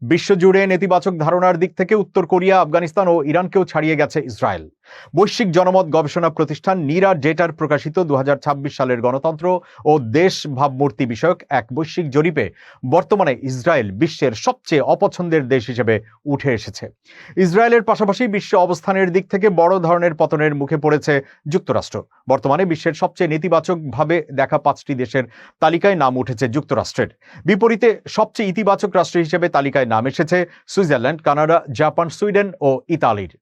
বিশ্বজুড়ে নেতিবাচক ধারণার দিক থেকে উত্তর কোরিয়া, আফগানিস্তান ও ইরানকেও ছাড়িয়ে গেছে ইসরায়েল। বৈশ্বিক জনমত গবেষণা প্রতিষ্ঠান নিরা ডেটার প্রকাশিত 2026 সালের গণতন্ত্র ও দেশ ভাবমূর্তি বিষয়ক এক বৈশ্বিক জরিপে বর্তমানে ইসরায়েল বিশ্বের সবচেয়ে অপছন্দের দেশ হিসেবে উঠে এসেছে। ইসরায়েলের পাশাপাশি বিশ্ব অবস্থানের দিক থেকে বড় ধরনের পতনের মুখে পড়েছে যুক্তরাষ্ট্র। বর্তমানে বিশ্বের সবচেয়ে নেতিবাচকভাবে দেখা 5টি দেশের তালিকায় নাম উঠেছে যুক্তরাষ্ট্রের। বিপরীতে সবচেয়ে ইতিবাচক রাষ্ট্র হিসেবে তালিকায় নাম এসেছে সুইজারল্যান্ড, কানাডা, জাপান, সুইডেন ও ইতালির।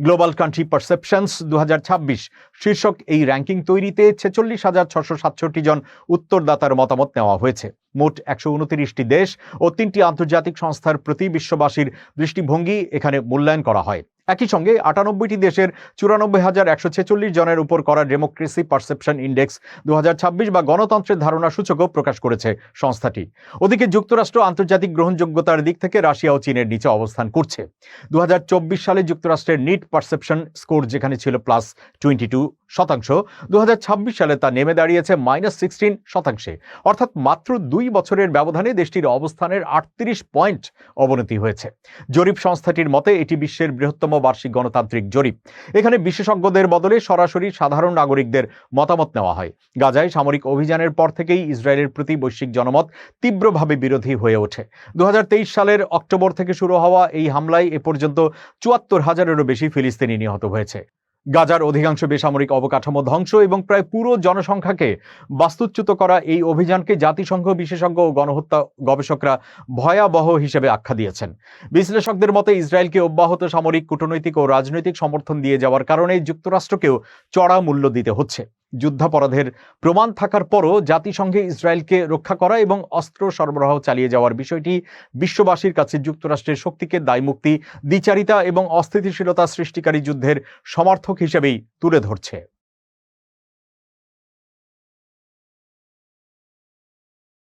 গ্লোবাল কান্ট্রি পারসেপশনস 2026 শীর্ষক এই র্যাঙ্কিং তৈরিতে 46,667 জন উত্তরদাতার মতামত নেওয়া হয়েছে। মোট 129টি দেশ ও 3টি আন্তর্জাতিক সংস্থার প্রতি বিশ্ববাসীর দৃষ্টিভঙ্গি এখানে মূল্যায়ন করা হয়। একই সঙ্গে 98টি দেশের 94,146 জনের উপর করা ডেমোক্রেসি পারসেপশন ইন্ডেক্স 2026 বা গণতন্ত্রের ধারণা সূচকও প্রকাশ করেছে সংস্থাটি। ওদিকে যুক্তরাষ্ট্র আন্তর্জাতিক গ্রহণযোগ্যতার দিক থেকে রাশিয়া ও চীনের নিচে অবস্থান করছে। 2024 সালে যুক্তরাষ্ট্রের নিট পারসেপশন স্কোর যেখানে ছিল +22%, 2026 সালে তা নেমে দাঁড়িয়েছে -16%। অর্থাৎ মাত্র 2 বছরের ব্যবধানে দেশটির অবস্থানের 38 পয়েন্ট অবনতি হয়েছে। জরিপ সংস্থাটির মতে এটি বিশ্বের বৃহত্তম বার্ষিক গণতান্ত্রিক জরিপ। এখানে বিশেষজ্ঞদের বদলে সরাসরি সাধারণ নাগরিকদের মতামত নেওয়া হয়। গাজায় সামরিক অভিযানের পর থেকেই ইসরায়েলের প্রতি বৈশ্বিক জনমত তীব্রভাবে বিরোধী হয়ে ওঠে। 2023 সালের অক্টোবর থেকে শুরু হওয়া এই হামলায় এ পর্যন্ত 74,000-এরও বেশি ফিলিস্তিনি নিহত হয়েছে। গাজার অধিকাংশ বেসামরিক অবকাঠামো ধ্বংস এবং প্রায় পুরো জনসংখ্যাকে বাস্তুচ্যুত করা এই অভিযানকে জাতিসংঘ বিশেষজ্ঞ ও গণহত্যা গবেষকরা ভয়াবহ হিসেবে আখ্যা দিয়েছেন। বিশ্লেষকদের মতে ইসরায়েলকে অব্যাহত সামরিক, কূটনৈতিক ও রাজনৈতিক সমর্থন দিয়ে যাওয়ার কারণে যুক্তরাষ্ট্রকেও চড়া মূল্য দিতে হচ্ছে। যুদ্ধাপরাধের প্রমাণ থাকার পরও জাতিসংঘে ইসরায়েলকে রক্ষা করা এবং অস্ত্র সরবরাহ চালিয়ে যাওয়ার বিষয়টি বিশ্ববাসীর কাছে যুক্তরাষ্ট্রের শক্তিকে দায়মুক্তি, দ্বিচারিতা এবং অস্থিতিশীলতা সৃষ্টিকারী যুদ্ধের সমর্থক হিসেবেই তুলে ধরছে।